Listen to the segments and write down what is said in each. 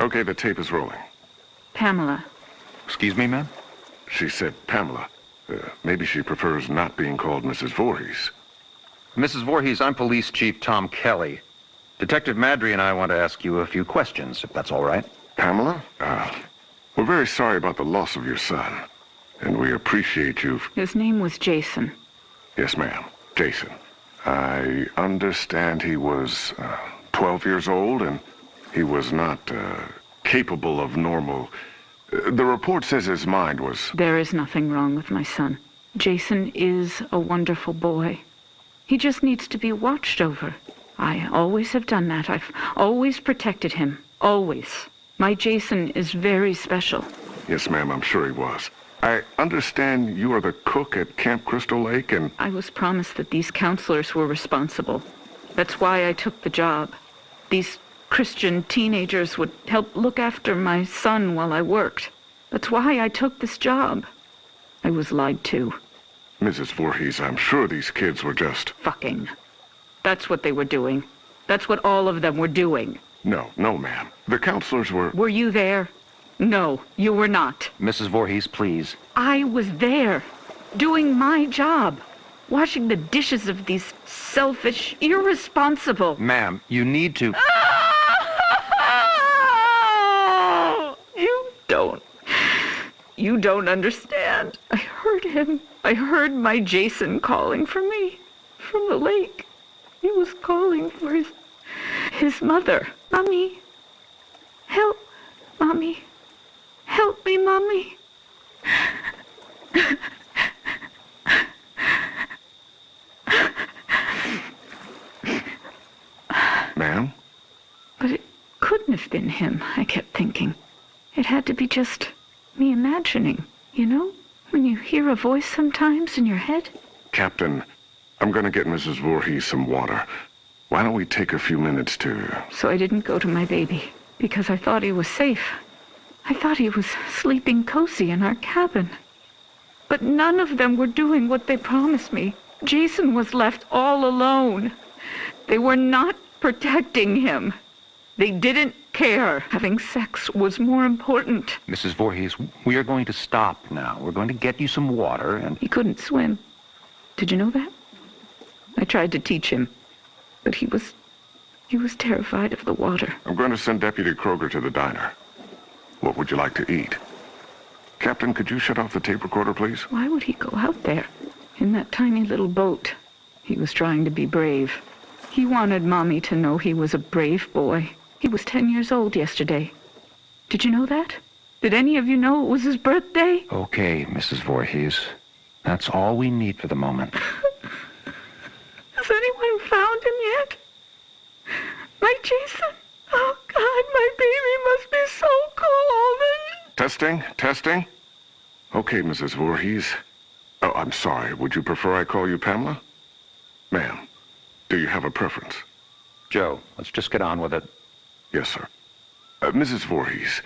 Okay, the tape is rolling. Pamela. Excuse me, ma'am? She said Pamela. Maybe she prefers not being called Mrs. Voorhees. Mrs. Voorhees, I'm Police Chief Tom Kelly. Detective Madry and I want to ask you a few questions, if that's all right. Pamela? We're very sorry about the loss of your son. And we appreciate you... His name was Jason. Yes, ma'am. Jason. I understand he was 12 years old and he was not capable of normal... The report says his mind was... There is nothing wrong with my son. Jason is a wonderful boy. He just needs to be watched over. I always have done that. I've always protected him. Always. My Jason is very special. Yes, ma'am, I'm sure he was. I understand you are the cook at Camp Crystal Lake and... I was promised that these counselors were responsible. That's why I took the job. These Christian teenagers would help look after my son while I worked. That's why I took this job. I was lied to. Mrs. Voorhees, I'm sure these kids were just... Fucking. That's what they were doing. That's what all of them were doing. No, ma'am. The counselors were... Were you there? No, you were not. Mrs. Voorhees, please. I was there, doing my job. Washing the dishes of these selfish, irresponsible... Ma'am, you need to... You don't understand. I heard him. I heard my Jason calling for me from the lake. He was calling for his mother. Mommy, help, Mommy. Help me, Mommy. Ma'am? But it couldn't have been him, I kept thinking. It had to be just me imagining, you know? When you hear a voice sometimes in your head. Captain, I'm gonna get Mrs. Voorhees some water. Why don't we take a few minutes to... So I didn't go to my baby, because I thought he was safe. I thought he was sleeping cozy in our cabin. But none of them were doing what they promised me. Jason was left all alone. They were not protecting him. They didn't care. Having sex was more important. Mrs. Voorhees, we are going to stop now. We're going to get you some water and... He couldn't swim. Did you know that? I tried to teach him, but he was terrified of the water. I'm going to send Deputy Kroger to the diner. What would you like to eat? Captain, could you shut off the tape recorder, please? Why would he go out there in that tiny little boat? He was trying to be brave. He wanted Mommy to know he was a brave boy. He was 10 years old yesterday. Did you know that? Did any of you know it was his birthday? Okay, Mrs. Voorhees. That's all we need for the moment. Has anyone found him yet? My Jason? Oh, God, my baby must be so cold. Testing? Okay, Mrs. Voorhees. Oh, I'm sorry. Would you prefer I call you Pamela? Ma'am, do you have a preference? Joe, let's just get on with it. Yes, sir. Mrs. Voorhees,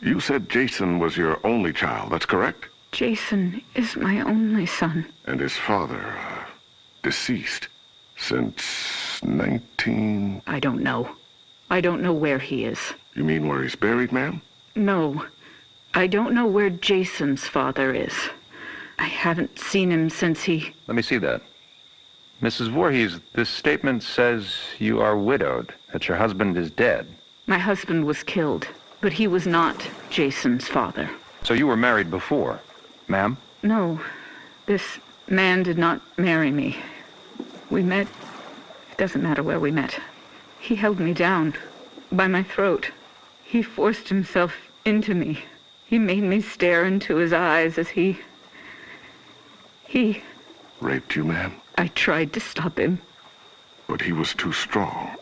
you said Jason was your only child, that's correct? Jason is my only son. And his father, deceased since 19... I don't know. I don't know where he is. You mean where he's buried, ma'am? No. I don't know where Jason's father is. I haven't seen him since he... Let me see that. Mrs. Voorhees, this statement says you are widowed, that your husband is dead. My husband was killed, but he was not Jason's father. So you were married before, ma'am? No. This man did not marry me. We met... It doesn't matter where we met. He held me down by my throat. He forced himself into me. He made me stare into his eyes as he... Raped you, ma'am? I tried to stop him. But he was too strong.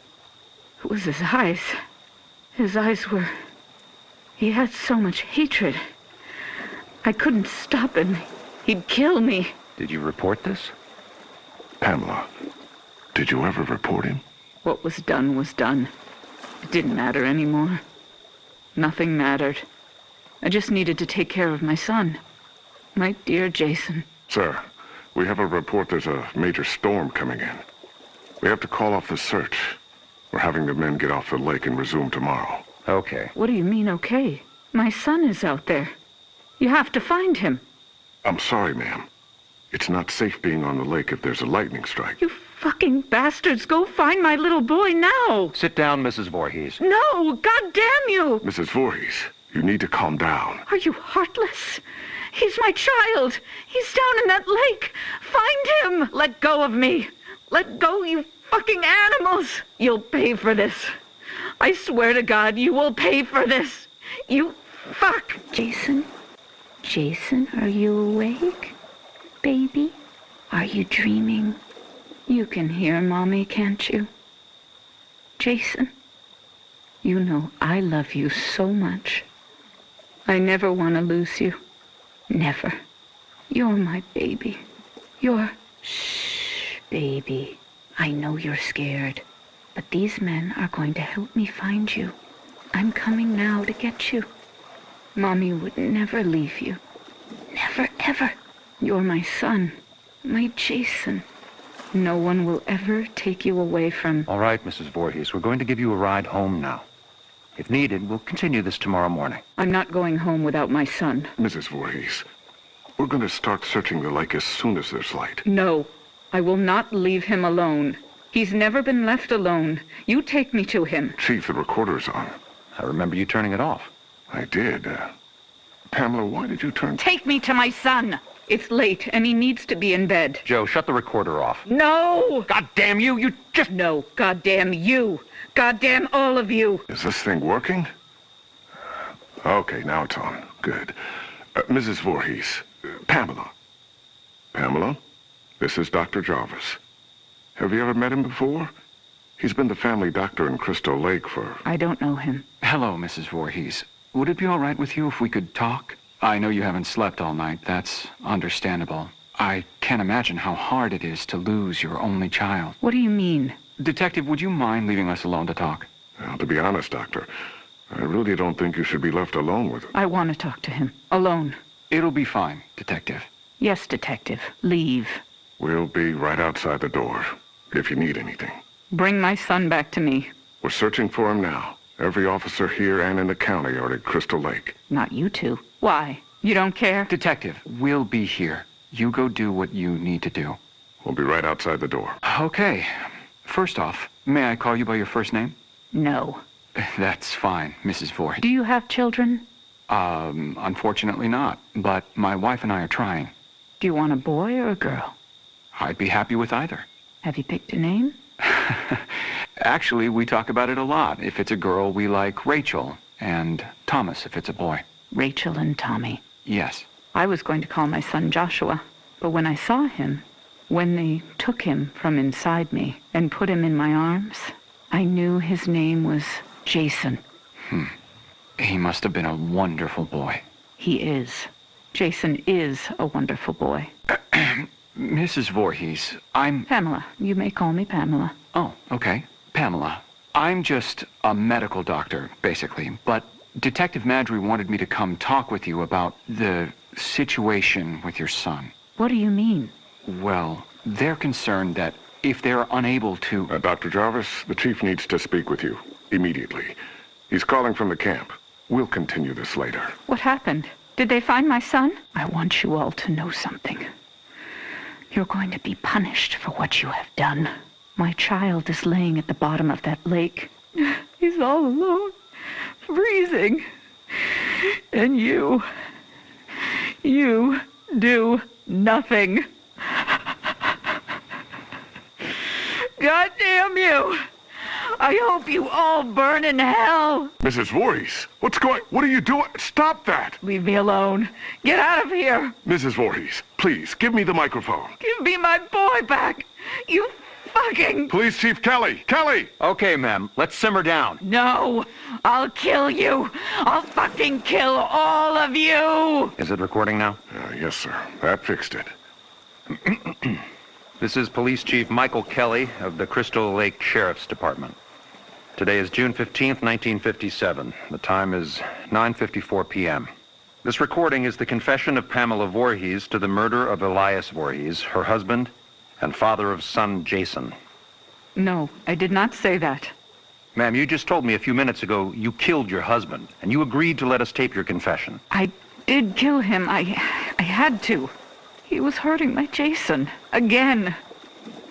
It was his eyes. His eyes were... He had so much hatred. I couldn't stop him. He'd kill me. Did you report this? Pamela, did you ever report him? What was done was done. It didn't matter anymore. Nothing mattered. I just needed to take care of my son. My dear Jason. Sir, we have a report there's a major storm coming in. We have to call off the search. We're having the men get off the lake and resume tomorrow. Okay. What do you mean, okay? My son is out there. You have to find him. I'm sorry, ma'am. It's not safe being on the lake if there's a lightning strike. You fucking bastards, go find my little boy now! Sit down, Mrs. Voorhees. No, god damn you! Mrs. Voorhees, you need to calm down. Are you heartless? He's my child. He's down in that lake. Find him! Let go of me. Let go, you fucking animals! You'll pay for this. I swear to God, you will pay for this. You fuck! Jason? Jason, are you awake? Baby? Are you dreaming? You can hear Mommy, can't you? Jason? You know I love you so much. I never want to lose you. Never. You're my baby. Shh, baby. I know you're scared, but these men are going to help me find you. I'm coming now to get you. Mommy would never leave you. Never, ever. You're my son, my Jason. No one will ever take you away from... All right, Mrs. Voorhees, we're going to give you a ride home now. If needed, we'll continue this tomorrow morning. I'm not going home without my son. Mrs. Voorhees, we're going to start searching the lake as soon as there's light. No, I will not leave him alone. He's never been left alone. You take me to him. Chief, the recorder's on. I remember you turning it off. I did. Pamela, why did you turn... Take me to my son. It's late, and he needs to be in bed. Joe, shut the recorder off. No! God damn you! You just... No, goddamn you. Goddamn all of you. Is this thing working? Okay, now it's on. Good. Mrs. Voorhees, Pamela. Pamela, this is Dr. Jarvis. Have you ever met him before? He's been the family doctor in Crystal Lake for... I don't know him. Hello, Mrs. Voorhees. Would it be all right with you if we could talk? I know you haven't slept all night. That's understandable. I can't imagine how hard it is to lose your only child. What do you mean? Detective, would you mind leaving us alone to talk? Well, to be honest, Doctor, I really don't think you should be left alone with him. I want to talk to him. Alone. It'll be fine, Detective. Yes, Detective. Leave. We'll be right outside the door, if you need anything. Bring my son back to me. We're searching for him now. Every officer here and in the county are at Crystal Lake. Not you two. Why? You don't care? Detective, we'll be here. You go do what you need to do. We'll be right outside the door. Okay. First off, may I call you by your first name? No. That's fine, Mrs. Voorhees. Do you have children? Unfortunately not, but my wife and I are trying. Do you want a boy or a girl? I'd be happy with either. Have you picked a name? Actually, we talk about it a lot. If it's a girl, we like Rachel, and Thomas if it's a boy. Rachel and Tommy. Yes. I was going to call my son Joshua, but when I saw him, when they took him from inside me and put him in my arms, I knew his name was Jason. He must have been a wonderful boy. He is. Jason is a wonderful boy. Mrs. Voorhees, I'm... Pamela. You may call me Pamela. Oh, okay. Pamela. I'm just a medical doctor, basically, but Detective Madry wanted me to come talk with you about the situation with your son. What do you mean? Well, they're concerned that if they're unable to... Dr. Jarvis, the chief needs to speak with you immediately. He's calling from the camp. We'll continue this later. What happened? Did they find my son? I want you all to know something. You're going to be punished for what you have done. My child is laying at the bottom of that lake. He's all alone, freezing. And you do nothing. God damn you! I hope you all burn in hell! Mrs. Voorhees, what are you doing? Stop that! Leave me alone. Get out of here! Mrs. Voorhees, please, give me the microphone. Give me my boy back! You fucking... Police Chief Kelly! Kelly! Okay, ma'am. Let's simmer down. No! I'll kill you! I'll fucking kill all of you! Is it recording now? Yes, sir. That fixed it. This is Police Chief Michael Kelly of the Crystal Lake Sheriff's Department. Today is June 15th, 1957. The time is 9:54 p.m. This recording is the confession of Pamela Voorhees to the murder of Elias Voorhees, her husband, and father of son Jason. No, I did not say that. Ma'am, you just told me a few minutes ago you killed your husband, and you agreed to let us tape your confession. I did kill him. I had to. He was hurting my Jason. Again.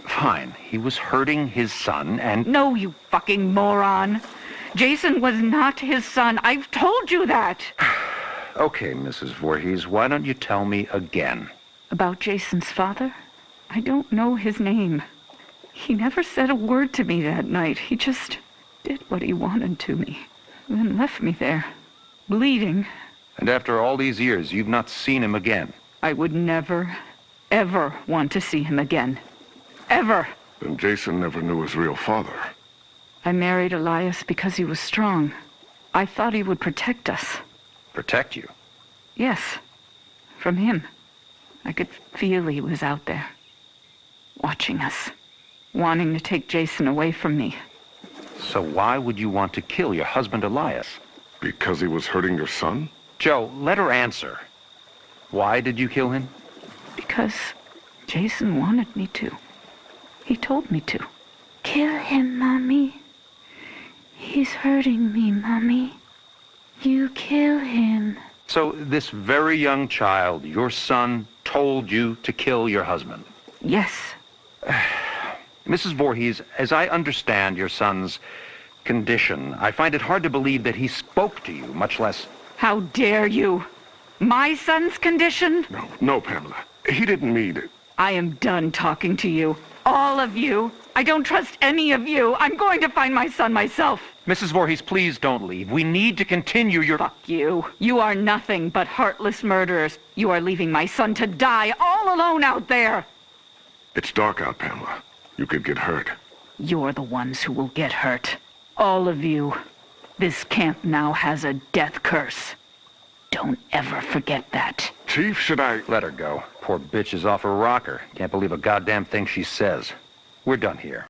Fine. He was hurting his son, and... No, you fucking moron. Jason was not his son. I've told you that. Okay, Mrs. Voorhees, why don't you tell me again? About Jason's father? I don't know his name. He never said a word to me that night. He just did what he wanted to me, then left me there, bleeding. And after all these years, you've not seen him again? I would never, ever want to see him again. Ever. And Jason never knew his real father. I married Elias because he was strong. I thought he would protect us. Protect you? Yes, from him. I could feel he was out there, watching us, wanting to take Jason away from me. So why would you want to kill your husband, Elias? Because he was hurting your son? Joe, let her answer. Why did you kill him? Because Jason wanted me to. He told me to. Kill him, Mommy. He's hurting me, Mommy. You kill him. So this very young child, your son, told you to kill your husband? Yes. Mrs. Voorhees, as I understand your son's condition, I find it hard to believe that he spoke to you, much less... How dare you? My son's condition? No, Pamela. He didn't mean it. I am done talking to you. All of you. I don't trust any of you. I'm going to find my son myself. Mrs. Voorhees, please don't leave. We need to continue your... Fuck you. You are nothing but heartless murderers. You are leaving my son to die all alone out there. It's dark out, Pamela. You could get hurt. You're the ones who will get hurt. All of you. This camp now has a death curse. Don't ever forget that. Chief, should I... Let her go. Poor bitch is off her rocker. Can't believe a goddamn thing she says. We're done here.